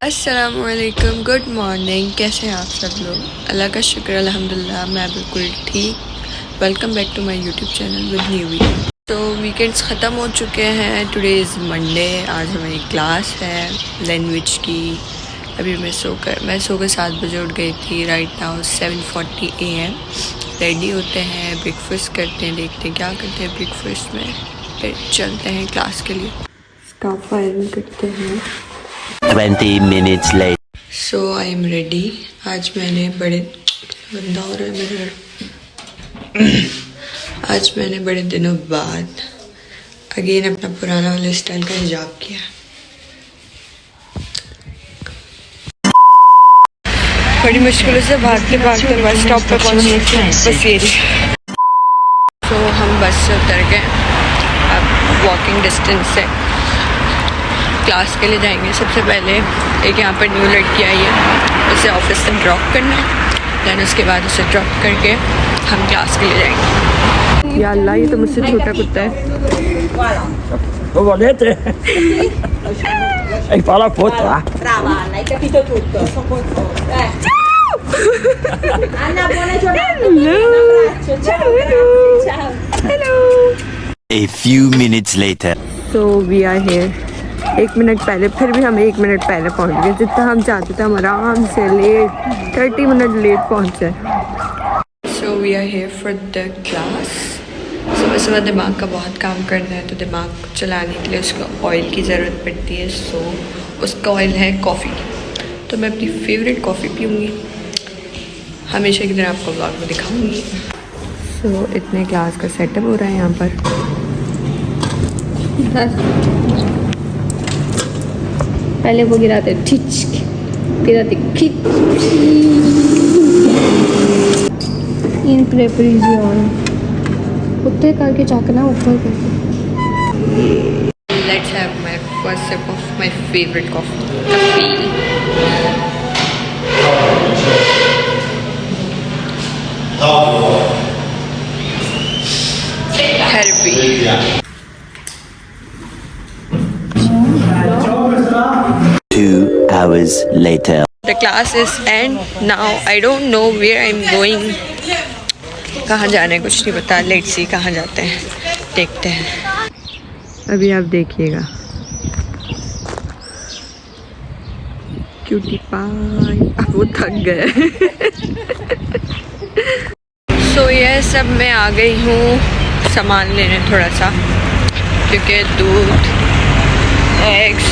अस्सलामुअलैकुम, good morning. कैसे हैं आप सब लोग? अल्लाह का शुक्र, अल्हम्दुलिल्लाह मैं बिल्कुल ठीक। Welcome back to my YouTube channel with new video. तो वीकेंड्स ख़त्म हो चुके हैं। Today is Monday. आज हमारी क्लास है लैंग्वेज की। अभी मैं सो कर 7 बजे उठ गई थी। Right now 7:40 AM। रेडी होते हैं, ब्रेकफास्ट करते हैं, देखते हैं क्या करते हैं ब्रेकफास्ट में, फिर चलते हैं क्लास के लिए। स्कार्फ आयरन करते हैं। 20 minutes later. So I am ready. आज मैंने बड़े दिनों बाद अगेन अपना पुराना वाला स्टाइल का हिजाब किया। बड़ी मुश्किलों से भागते भागते बस स्टॉप पे पहुंचे। बस ये तो हम बस से उतर गए। अब वॉकिंग डिस्टेंस से क्लास के लिए जाएंगे। सबसे पहले एक यहाँ पर न्यू लड़की आई है, उसे ऑफिस से ड्रॉप करना है। दैन उसके बाद उसे ड्रॉप करके हम क्लास के लिए जाएंगे। या अल्लाह, ये तो मुझसे छोटा कुत्ता है। Brava Anna, hai capito tutto. Anna, buona giornata. Un abbraccio. Ciao. Ciao. Hello. A few minutes later. So we are here. 1 minute पहले, फिर भी हम 1 मिनट पहले पहुंच गए। जितना हम चाहते थे हम आराम से लेट 30 मिनट लेट पहुंचे। So we are here for the class. सुबह सुबह दिमाग का बहुत काम करना है, तो दिमाग चलाने के लिए उसको ऑयल की ज़रूरत पड़ती है। सो उसका ऑयल है कॉफ़ी। तो मैं अपनी फेवरेट कॉफ़ी पीऊँगी। हमेशा की तरह आपको ब्लॉग में दिखाऊँगी। सो इतने क्लास का सेटअप हो रहा है यहाँ पर। पहले वो गिराते ठिचक, गिराते खिच। इन प्रेपरेशन उत्ते करके चाकना ऊपर करके। Let's have my first sip of my favorite coffee. Therapy. 2 hours later. The class is end now. I don't know where I'm going. कहाँ जाने कुछ नहीं पता। लेट्स सी कहाँ जाते हैं, देखते हैं। अभी आप देखिएगा क्यूटी पाई। अब वो थक गए। सो ये सब मैं आ गई हूँ सामान लेने थोड़ा सा, क्योंकि दूध, एग्स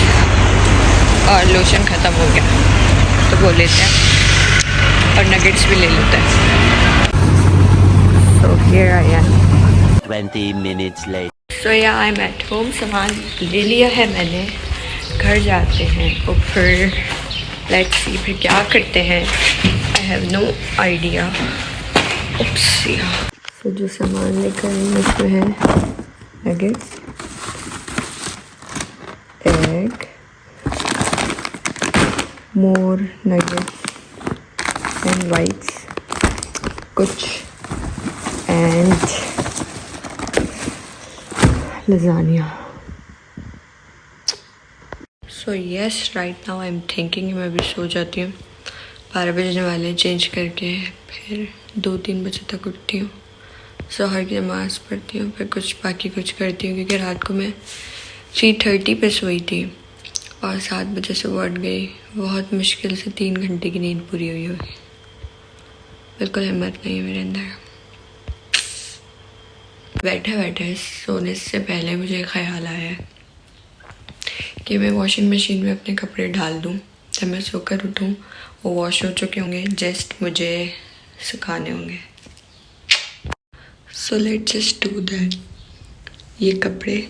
और लोशन ख़त्म हो गया, तो वो लेते हैं और नगेट्स भी ले लेते हैं। So here I am. 20 minutes later. सो या आई एम एट होम। सामान ले लिया है मैंने। घर जाते हैं और फिर लेट्स सी फिर क्या करते हैं। I have no idea. So जो सामान लेकर आई उसमें है nuggets, egg, more nuggets and whites, कुछ and lasagna. So yes, right now I'm thinking मैं भी सो जाती हूँ। 12 बजने वाले, चेंज करके फिर 2-3 बजे तक उठती हूँ। ज़ोहर की नमाज़ पढ़ती हूँ, फिर बाकी कुछ करती हूँ, क्योंकि रात को मैं 3:30 पे सोई थी और 7 बजे से उठ गई। बहुत मुश्किल से 3 घंटे की नींद पूरी हुई होगी। बिल्कुल हिम्मत नहीं है मेरे अंदर। बैठे बैठे सोने से पहले मुझे ख्याल आया कि मैं वॉशिंग मशीन में अपने कपड़े डाल दूँ। जब मैं सोकर उठूँ वो वॉश हो चुके होंगे, जस्ट मुझे सुखाने होंगे। So let's just do that. ये कपड़े,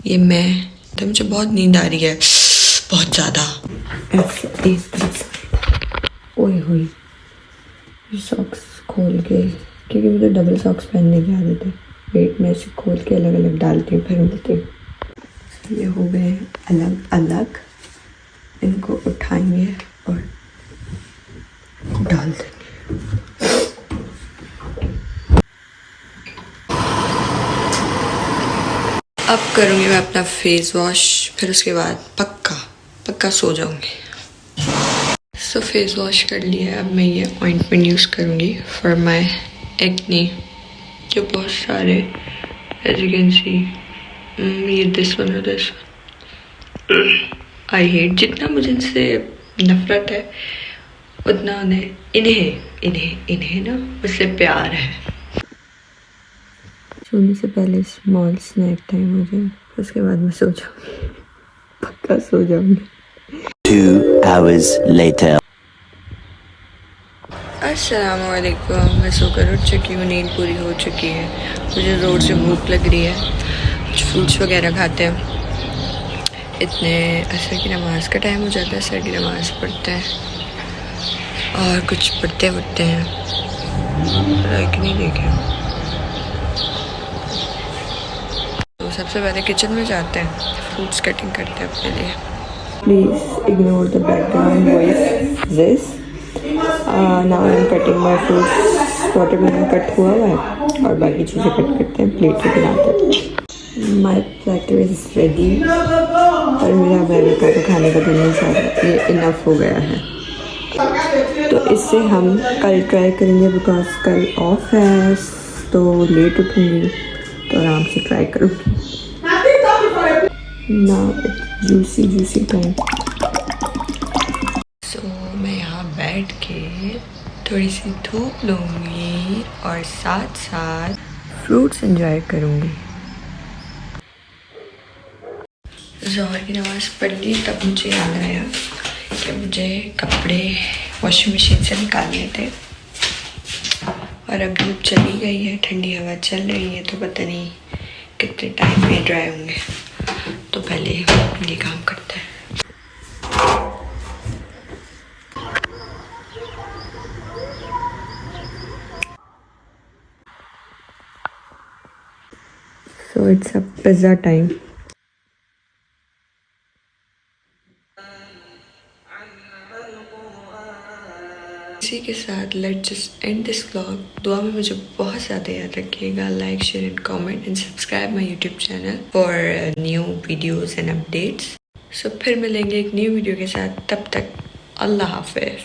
ये मैं, तो मुझे बहुत नींद आ रही है, बहुत ज़्यादा। ओए होए, सॉक्स खोल के, क्योंकि मुझे डबल सॉक्स पहनने की आदत है। वेट में से खोल के अलग अलग डालती हूँ, फिर मिलती हूँ। ये हो गए अलग अलग। इनको उठाएंगे और डाल देंगे। अब करूँगी मैं अपना फेस वॉश, फिर उसके बाद पक्का सो जाऊँगी। सो फेस वॉश कर लिया है। अब मैं ये ऑइंटमेंट यूज़ करूँगी फॉर माई एक्ने, जो बहुत सारे एज यू कैन सी, ये दिस वन और दिस आई हेट। जितना मुझे इनसे नफरत है उतना इन्हें ना मुझसे प्यार है। सोने से पहले स्मॉल स्नैक टाइम हो जाए, उसके बाद मैं सो जाऊँगी, पक्का सो जाऊँगी। 2 hours later. अस्सलामुअलैकुम। मैं सोकर उठ चुकी हूँ, नींद पूरी हो चुकी है। मुझे ज़ोर से भूख लग रही है, कुछ फ्रूट्स वगैरह खाते हैं। इतने असर की नमाज़ का टाइम हो जाता है, असर की नमाज़ पढ़ते हैं और कुछ पढ़ते हैं। लाइक नहीं देखे तो सबसे पहले किचन में जाते हैं, फ्रूट्स कटिंग करते हैं अपने लिए। Please ignore the background voice this. Now I am cutting my fruits. Watermelon cut हुआ है और बाकी चीज़ें कट करते हैं, प्लेट पे बनाते हैं। माई प्लेटर इज़ रेडी। और मेरा अमेरिका का खाने का दिल नहीं चाह रहा, ये इनफ हो गया है। तो इससे हम कल ट्राई करेंगे, बिकॉज कल ऑफ है तो लेट उठूँगी तो आराम से ट्राई करूँगी। Now it's juicy time. So मैं यहाँ बैठ के थोड़ी सी धूप लूँगी और साथ साथ फ्रूट्स एंजॉय करूँगी। ज़ोहर की नमाज़ पढ़ ली, तब मुझे याद आया कि मुझे कपड़े वॉशिंग मशीन से निकालने थे। और अब धूप चली गई है, ठंडी हवा चल रही है, तो पता नहीं कितने टाइम में ड्राई होंगे। तो पहले ये काम करते हैं। So it's a pizza time. इसी के साथ let's just end this vlog. दुआ में मुझे बहुत ज़्यादा याद रखिएगा। Like, share and comment and subscribe my YouTube channel for new videos and updates. So फिर मिलेंगे एक न्यू वीडियो के साथ, तब तक अल्लाह हाफिज़।